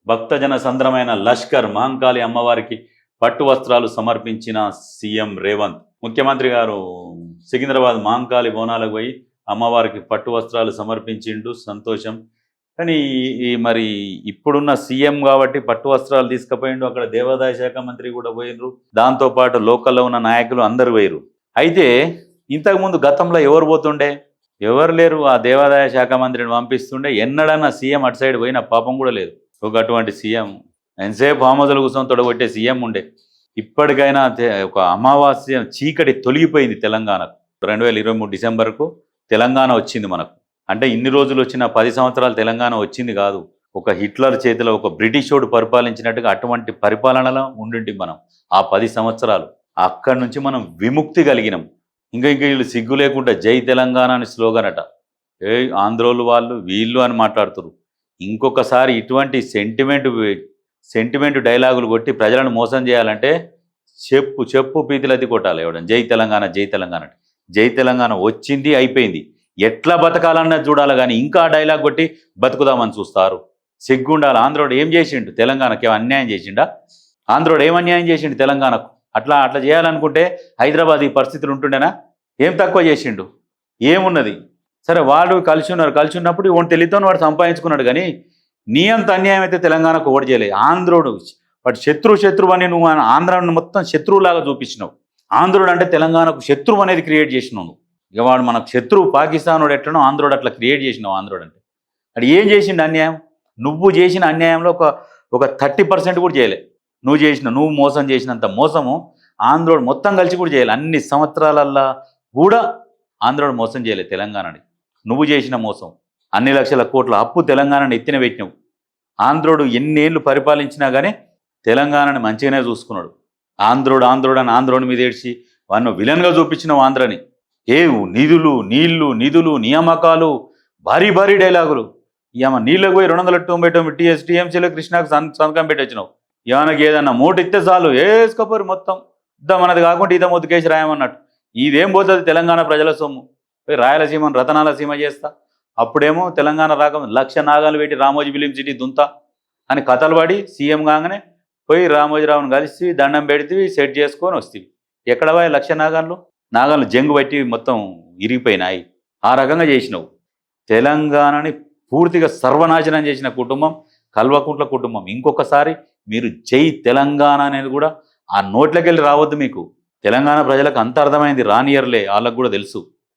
భక్తజన సంద్రమైన లష్కర్ మహంకాళి అమ్మవారికి పట్టు వస్త్రాలు సమర్పించిన సీఎం రేవంత్. ముఖ్యమంత్రి గారు సికింద్రాబాద్ మహంకాళి బోనాలకు పోయి అమ్మవారికి పట్టు వస్త్రాలు సమర్పించిండు, సంతోషం. కానీ మరి ఇప్పుడున్న సీఎం కాబట్టి పట్టు వస్త్రాలు తీసుకుపోయిండు. అక్కడ దేవాదాయ శాఖ మంత్రి కూడా పోయినరు, దాంతోపాటు లోకల్లో ఉన్న నాయకులు అందరు పోయిరు. అయితే ఇంతకుముందు గతంలో ఎవరు పోతుండే? ఎవరు లేరు. ఆ దేవాదాయ శాఖ మంత్రిని పంపిస్తుండే. ఎన్నడన్నా సీఎం అటు సైడ్ పోయిన పాపం కూడా లేదు. ఒక అటువంటి సీఎం ఎంతసేపు ఆమోదల కోసం తొడగొట్టే సీఎం ఉండే. ఇప్పటికైనా ఒక అమావాస్య చీకటి తొలగిపోయింది తెలంగాణకు. 2023 డిసెంబర్కు తెలంగాణ వచ్చింది మనకు. అంటే ఇన్ని రోజులు వచ్చిన 10 సంవత్సరాలు తెలంగాణ వచ్చింది కాదు. ఒక హిట్లర్ చేతిలో ఒక బ్రిటిషోడు పరిపాలించినట్టుగా అటువంటి పరిపాలనలో ఉండింటి మనం ఆ 10 సంవత్సరాలు. అక్కడి నుంచి మనం విముక్తి కలిగినాం. ఇంకా వీళ్ళు సిగ్గు లేకుండా జై తెలంగాణ అని స్లోగన్ అట. ఆంధ్రోలు వాళ్ళు వీళ్ళు అని మాట్లాడుతున్నారు. ఇంకొకసారి ఇటువంటి సెంటిమెంట్ డైలాగులు కొట్టి ప్రజలను మోసం చేయాలంటే చెప్పు పీతిలది కొట్టాలి ఎవడం. జై తెలంగాణ జై తెలంగాణ. జై తెలంగాణ వచ్చింది, అయిపోయింది. ఎట్లా బతకాలన్నది చూడాలి, కానీ ఇంకా డైలాగ్ కొట్టి బతుకుదామని చూస్తారు. సిగ్గుండాలి. ఆంధ్రోడు ఏం చేసిండు? తెలంగాణకి ఏం అన్యాయం చేసిండా? ఆంధ్రోడు ఏం అన్యాయం చేసిండు తెలంగాణకు? అట్లా చేయాలనుకుంటే హైదరాబాద్ ఈ పరిస్థితులు ఉంటుండేనా? ఏం తక్కువ చేసిండు? ఏమున్నది? సరే, వాళ్ళు కలిసి ఉన్నప్పుడు ఓన్ తెలియతో వాడు సంపాదించుకున్నాడు. కానీ నీ అంత అన్యాయం అయితే తెలంగాణకు ఓడి చేయలేదు. ఆంధ్రోడు వాడు శత్రువు అని నువ్వు ఆంధ్రాను మొత్తం శత్రువులాగా చూపించినావు. ఆంధ్రుడు అంటే తెలంగాణకు శత్రువు అనేది క్రియేట్ చేసినావు. ఇక వాడు మనకు శత్రువు పాకిస్తానుడు ఎట్లనో ఆంధ్రోడు అట్లా క్రియేట్ చేసినావు. ఆంధ్రోడు అంటే అది ఏం చేసిండు అన్యాయం? నువ్వు చేసిన అన్యాయంలో ఒక 30% కూడా చేయలే. నువ్వు మోసం చేసినంత మోసము ఆంధ్రోడు మొత్తం కలిసి కూడా చేయలే. అన్ని సంవత్సరాలల్లా కూడా ఆంధ్రోడు మోసం చేయలే తెలంగాణని. నువ్వు చేసిన మోసం. అన్ని లక్షల కోట్ల అప్పు తెలంగాణని ఎత్తిన పెట్టినావు. ఆంధ్రోడు ఎన్నేళ్ళు పరిపాలించినా కానీ తెలంగాణని మంచిగానే చూసుకున్నాడు. ఆంధ్రోడు అని ఆంధ్రోని మీద ఏడ్చి వాడిని విలన్గా చూపించినావు ఆంధ్రని. నిధులు నియామకాలు, భారీ డైలాగులు. ఏమన్నా నీళ్ళకు పోయి 299 టీఎంసీలో కృష్ణాకు సంతకం పెట్టొచ్చినావు. ఏమనకి ఏదన్నా మూట ఇస్తే చాలు వేసుకపోరు మొత్తం. మనది కాకుండా ఇద మొద్దుకేసి రాయమన్నట్టు. ఇదేం పోతుంది తెలంగాణ ప్రజల సొమ్ము? పోయి రాయలసీమను రతనాల సీమ చేస్తా. అప్పుడేమో తెలంగాణ రాక 1,00,000 నాగాలు పెట్టి రామోజీ ఫిలిం సిటీ దుంతా అని కథలు పడి సీఎం కాగానే పోయి రామోజీరావుని కలిసి దండం పెడితే సెట్ చేసుకొని వస్తేవి. ఎక్కడ పోయి 1,00,000 నాగాలు జంగు పట్టి మొత్తం ఇరిగిపోయినాయి. ఆ రకంగా చేసినావు. తెలంగాణని పూర్తిగా సర్వనాశనం చేసిన కుటుంబం కల్వకుంట్ల కుటుంబం. ఇంకొకసారి మీరు జై తెలంగాణ అనేది కూడా ఆ నోట్లకెళ్ళి రావద్దు. మీకు తెలంగాణ ప్రజలకు అంత అర్థమైంది. రానియర్లే, వాళ్ళకు కూడా తెలుసు.